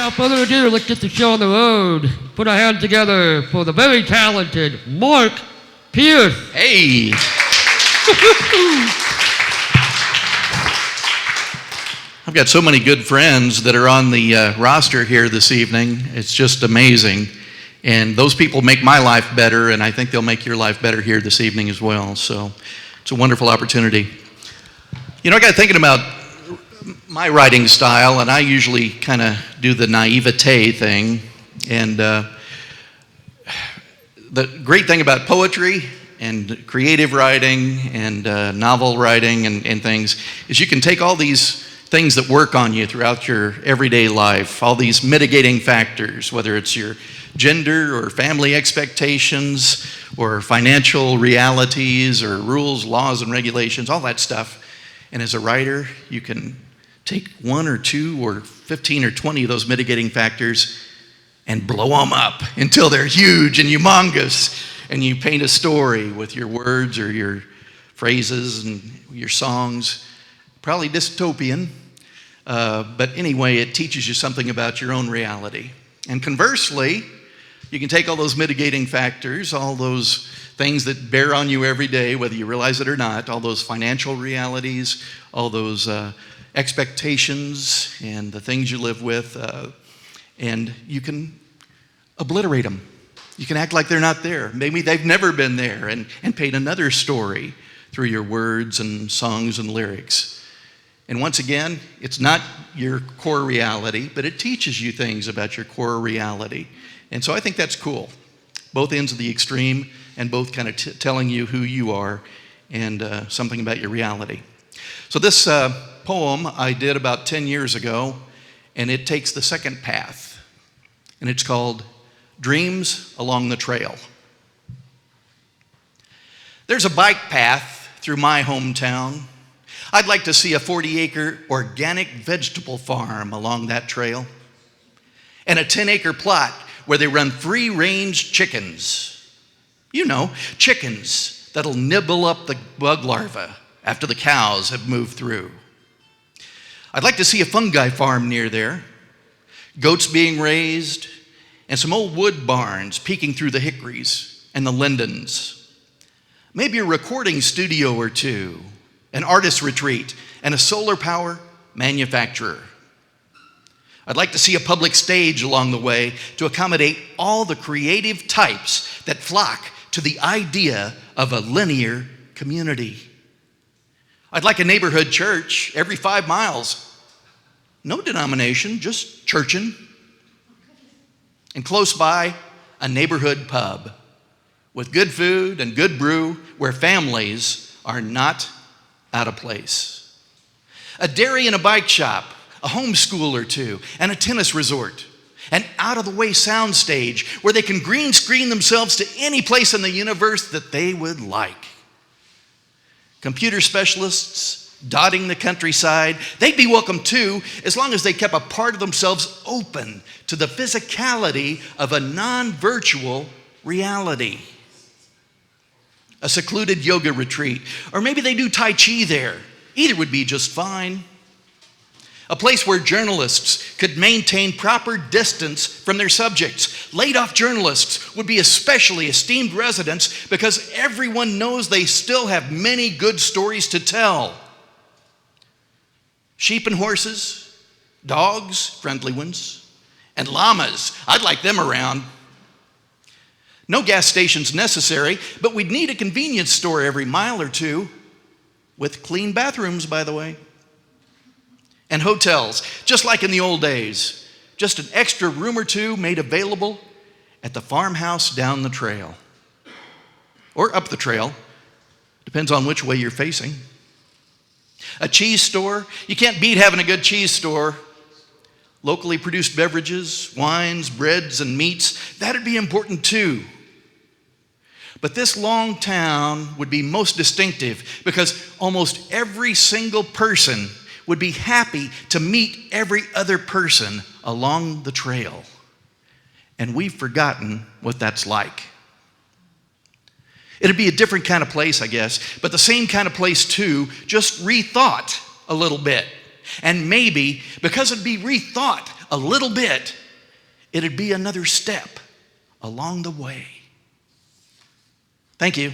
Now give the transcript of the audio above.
without further ado, let's get the show on the road. Put our hands together for the very talented Mark Pearce. Hey. I've got so many good friends that are on the roster here this evening. It's just amazing. And those people make my life better, and I think they'll make your life better here this evening as well. So it's a wonderful opportunity. You know, I got thinking about my writing style, and I usually kind of do the naivete thing. And the great thing about poetry and creative writing and novel writing and things is you can take all these things that work on you throughout your everyday life, all these mitigating factors, whether it's your gender or family expectations or financial realities or rules, laws, and regulations, all that stuff. And as a writer, you can take 1 or 2 or 15 or 20 of those mitigating factors and blow them up until they're huge and humongous. And you paint a story with your words or your phrases and your songs. Probably dystopian, but anyway, it teaches you something about your own reality. And conversely, you can take all those mitigating factors, all those things that bear on you every day, whether you realize it or not, all those financial realities, all those expectations and the things you live with, and you can obliterate them. You can act like they're not there. Maybe they've never been there, and paint another story through your words and songs and lyrics. And once again, it's not your core reality, but it teaches you things about your core reality. And so I think that's cool. Both ends of the extreme, and both kind of telling you who you are and something about your reality. So this poem I did about 10 years ago, and it takes the second path. And it's called Dreams Along the Trail. There's a bike path through my hometown. I'd like to see a 40-acre organic vegetable farm along that trail, and a 10-acre plot where they run free-range chickens. You know, chickens that'll nibble up the bug larvae after the cows have moved through. I'd like to see a fungi farm near there, goats being raised, and some old wood barns peeking through the hickories and the lindens. Maybe a recording studio or two, an artist retreat, and a solar power manufacturer. I'd like to see a public stage along the way to accommodate all the creative types that flock to the idea of a linear community. I'd like a neighborhood church every 5 miles. No denomination, just churchin'. And close by, a neighborhood pub with good food and good brew where families are not out of place. A dairy and a bike shop, a homeschool or two, and a tennis resort. An out-of-the-way sound stage where they can green screen themselves to any place in the universe that they would like. Computer specialists dotting the countryside, they'd be welcome too, as long as they kept a part of themselves open to the physicality of a non-virtual reality. A secluded yoga retreat, or maybe they do Tai Chi there. Either would be just fine. A place where journalists could maintain proper distance from their subjects. Laid-off journalists would be especially esteemed residents because everyone knows they still have many good stories to tell. Sheep and horses, dogs, friendly ones, and llamas. I'd like them around. No gas stations necessary, but we'd need a convenience store every mile or two, with clean bathrooms, by the way. And hotels, just like in the old days. Just an extra room or two made available at the farmhouse down the trail. Or up the trail, depends on which way you're facing. A cheese store, you can't beat having a good cheese store. Locally produced beverages, wines, breads, and meats, that'd be important too. But this long town would be most distinctive because almost every single person would be happy to meet every other person along the trail. And we've forgotten what that's like. It'd be a different kind of place, I guess, but the same kind of place too, just rethought a little bit. And maybe, because it'd be rethought a little bit, it'd be another step along the way. Thank you.